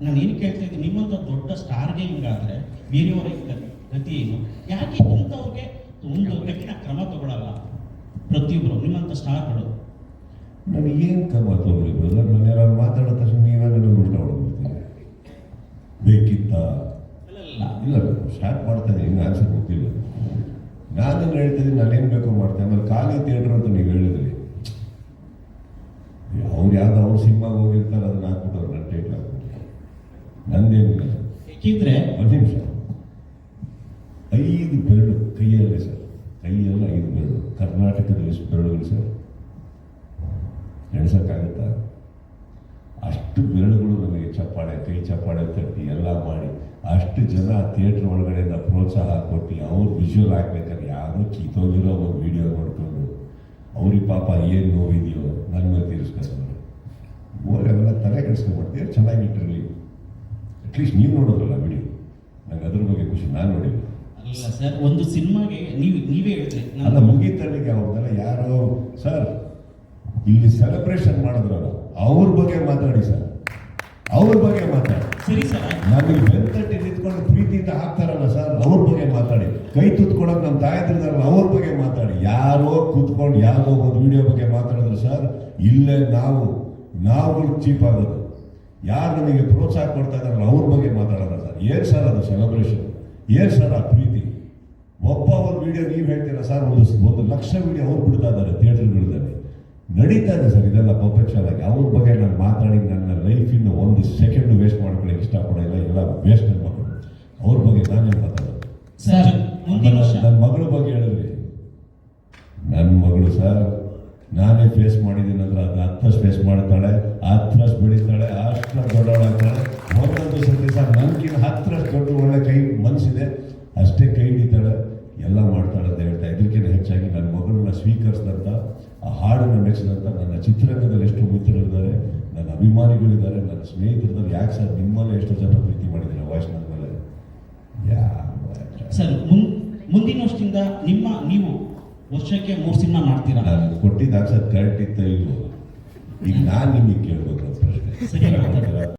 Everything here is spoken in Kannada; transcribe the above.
ನಾನು ಏನು ಕೇಳ್ತಾ ಇದ್ದೀನಿ, ನಿಮ್ಮಂಥ ದೊಡ್ಡ ಸ್ಟಾರ್ಗೆ ಹಿಂಗಾದ್ರೆ ಬೇರೆಯವರ ಗತಿ ಏನು? ಯಾಕೆ ಇಂಥವ್ರಿಗೆ ಒಂದು ಕಠಿಣ ಕ್ರಮ ತಗೊಳ್ಳಲ್ಲ ಪ್ರತಿಯೊಬ್ಬರು ನಿಮ್ಮಂಥ ಸ್ಟಾರ್ಗಳು? ನಾನು ಏನು ಕ್ರಮ ತಗೊಳ್ಳಿ ಬ್ರದರ್? ನಾನು ಯಾರು ಮಾತಾಡೋ ತಕ್ಷಣ ನೀವೇ ನನಗೆ ಉಲ್ಟ ಹೊಡ್ಬಿಡ್ತೀನಿ. ಬೇಕಿತ್ತ ಇಲ್ಲ ಸ್ಟಾರ್ಟ್ ಮಾಡ್ತಾ ಇದ್ದೀನಿ, ಇನ್ನು ಆನ್ಸರ್ ಗೊತ್ತಿಲ್ಲ. ನಾನೇನು ಹೇಳ್ತಿದ್ದೀನಿ, ನಾನೇನು ಬೇಕೋ ಮಾಡ್ತೇನೆ. ಆಮೇಲೆ ಖಾಲಿ ಥಿಯೇಟ್ರ್ ಅಂತ ನೀವು ಹೇಳಿದ್ರಿ, ಅವ್ರು ಯಾವ್ದು ಅವ್ರು ಸಿನಿಮಾಗೆ ಹೋಗಿರ್ತಾರೆ ಅದನ್ನ ಹಾಕ್ಬಿಟ್ಟು ಅವ್ರು ನನ್ನ ಟೈಟ್ಲ್ ಹಾಕ್ಬಿಟ್ಟು ನಂದೇನಿಲ್ಲ. ಯಾಕಿದ್ರೆ ಒಂದು ನಿಮಿಷ, 5 ಬೆರಳು ಕೈಯಲ್ಲೇ ಸರ್, ಕೈಯಲ್ಲ 5 ಬೆರಳು. ಕರ್ನಾಟಕದ ಎಷ್ಟು ಬೆರಳುಗಳು ಸರ್? ಎಣ್ಸೋಕ್ಕಾಗುತ್ತಾ? ಅಷ್ಟು ಬೆರಳುಗಳು ನಮಗೆ ಚಪ್ಪಾಳೆ, ಕೈ ಚಪ್ಪಾಳೆ ತಟ್ಟಿ ಎಲ್ಲ ಮಾಡಿ ಅಷ್ಟು ಜನ ಥಿಯೇಟ್ರ್ ಒಳಗಡೆಯಿಂದ ಪ್ರೋತ್ಸಾಹ ಕೊಟ್ಟು ಅವ್ರು ವಿಜುವಲ್ ಹಾಕ್ಬೇಕಾದ್ರೆ ಯಾರೋ ಕಿತ್ತೋಗಿರೋ ಒಂದು ವಿಡಿಯೋ ನೋಡ್ಕೊಂಡು ಅವ್ರಿಗೆ ಪಾಪ ಏನು ನೋವಿದೆಯೋ ನನ್ನ ಮೇಲೆ ತೀರಿಸ್ಕೊತಾರೆ. ಅವೆಲ್ಲ ತಲೆ ಕೆಡಿಸ್ಕೊಂಡ್ಬಿಡ್ತೀವಿ. ಚೆನ್ನಾಗಿಟ್ಟಿರಲಿ, ಅಟ್ಲೀಸ್ಟ್ ನೀವು ನೋಡೋದ್ರಲ್ಲ ವಿಡಿಯೋ, ನಂಗೆ ಅದ್ರ ಬಗ್ಗೆ ಖುಷಿ. ನಾನು ನೋಡಿಲ್ಲ. ಅಲ್ಲ ಸರ್, ಒಂದು ಸಿನಿಮಾಗೆ ನೀವೇ ಹೇಳಿದ್ರಿ ಅಲ್ಲ ಮುಗೀತಲ್ಲಿಗೆ ಅವ್ರದ್ದೆಲ್ಲ ಯಾರೋ ಸರ್ ಇಲ್ಲಿ ಸೆಲೆಬ್ರೇಷನ್ ಮಾಡಿದ್ರಲ್ಲ ಅವ್ರ ಬಗ್ಗೆ ಮಾತಾಡಿ ಸರ್, ಅವ್ರ ಬಗ್ಗೆ ಮಾತಾಡಿ. ಸರಿ ಸರ್, ನಮಗೆ ಬೆಂತಟ್ಟಿ ನಿಂತ್ಕೊಂಡು ಪ್ರೀತಿಯಿಂದ ಹಾಕ್ತಾರಲ್ಲ ಸರ್, ಅವ್ರ ಬಗ್ಗೆ ಮಾತಾಡಿ. ಕೈ ತುತ್ಕೊಡೋಕೆ ನಮ್ಮ ತಾಯಂದ್ರಲ್ಲ ಅವ್ರ ಬಗ್ಗೆ ಮಾತಾಡಿ. ಯಾರೋ ಕೂತ್ಕೊಂಡು ಯಾವುದೋ ಒಂದು ವಿಡಿಯೋ ಬಗ್ಗೆ ಮಾತಾಡಿದ್ರು ಸರ್, ಇಲ್ಲೇ ನಾವು ಚೀಪ್ ಆಗೋದು. ಯಾರು ನಮಗೆ ಪ್ರೋತ್ಸಾಹ ಕೊಡ್ತಾ ಇದ್ದಾರಲ್ಲ ಅವ್ರ ಬಗ್ಗೆ ಮಾತಾಡೋಣ ಸರ್. ಏನು ಸರ್ ಅದು ಸೆಲೆಬ್ರೇಷನ್? ಏನು ಸರ್ ಆ ಪ್ರೀತಿ? ಒಬ್ಬ ಒಂದು ವಿಡಿಯೋ ನೀವು ಹೇಳ್ತೀರಾ ಸರ್, 1,00,000 ವಿಡಿಯೋ ಅವ್ರು ಬಿಡ್ತಾ ಇದ್ದಾರೆ ಥಿಯೇಟರ್ಗಳಲ್ಲಿ. ನಡೀತಾ ಇದೆ ಸರ್ ಇದೆಲ್ಲ ಪರ್ಫೆಕ್ಷನ್ ಆಗಿ. ಅವ್ರ ಬಗ್ಗೆ ನಾನು ಮಾತಾಡಿ ನನ್ನ ಲೈಫಿಂದ 1 ಸೆಕೆಂಡ್ ವೇಸ್ಟ್ ಮಾಡ್ಕೊಳ್ಳೋಕೆ ಇಷ್ಟಪಡೋಲ್ಲ. ಎಲ್ಲ ವೇಸ್ಟ್ ನನ್ನ ಮಕ್ಕಳು. ಅವ್ರ ಬಗ್ಗೆ ನಾನೇನು ಮಾತಾಡೋದು ಸರ್? ನನ್ನ ಮಗಳ ಬಗ್ಗೆ ಹೇಳಿದ್ರಿ, ನನ್ನ ಮಗಳು ಸರ್ ನಾನೇ ಫೇಸ್ ಮಾಡಿದ್ದೀನಿ ಅಂದ್ರೆ ಅದು 10 ಫೇಸ್ ಮಾಡ್ತಾಳೆ, 10 ಬೆಳೀತಾಳೆ, ಅಷ್ಟು ದೊಡ್ಡವಳಾಗ್ತಾಳೆ. ಒಂದೊಂದು ಸತಿ ಸರ್ ನನಗಿನ್ನ 10 ದೊಡ್ಡ ಒಳ್ಳೆ ಕೈ ಮನಸ್ಸಿದೆ, ಅಷ್ಟೇ ಕೈ ಹಿಡಿತಾಳೆ, ಎಲ್ಲ ಮಾಡ್ತಾಳೆ ಅಂತ ಹೇಳ್ತಾ. ಇದಕ್ಕಿಂತ ಹೆಚ್ಚಾಗಿ ನನ್ನ ಮಗಳನ್ನ ಸ್ವೀಕರಿಸಿದಂಥ, ಆ ಹಾಡನ್ನು ಮೆಚ್ಚಿದಂಥ ನನ್ನ ಚಿತ್ರರಂಗದಲ್ಲಿ ಎಷ್ಟು ಮಿತ್ರರಿದ್ದಾರೆ, ನನ್ನ ಅಭಿಮಾನಿಗಳಿದ್ದಾರೆ, ನನ್ನ ಸ್ನೇಹಿತರಿದ್ದಾರೆ. ಯಾಕೆ ಸರ್ ನಿಮ್ಮಲ್ಲೇ ಎಷ್ಟೋ ಜನ ಪ್ರೀತಿ ಮಾಡಿದ್ದಾರೆ ವಾಯ್ಸ್ ನನ್ನ ಮೇಲೆ. ಸರ್ ಮುಂದಿನ ವರ್ಷದಿಂದ ನೀವು ವರ್ಷಕ್ಕೆ 3 ಸಿನಿಮಾ ಮಾಡ್ತೀರಾ? ನಾನು ಕೊಟ್ಟಿದ್ದಾಗ ಸರ್ ಕರೆಕ್ಟ್ ಇತ್ತ ಇಲ್ವೋ? ಈಗ ನಾನು ನಿಮಗೆ ಕೇಳಬೇಕು ಪ್ರಶ್ನೆ. ಸರಿ.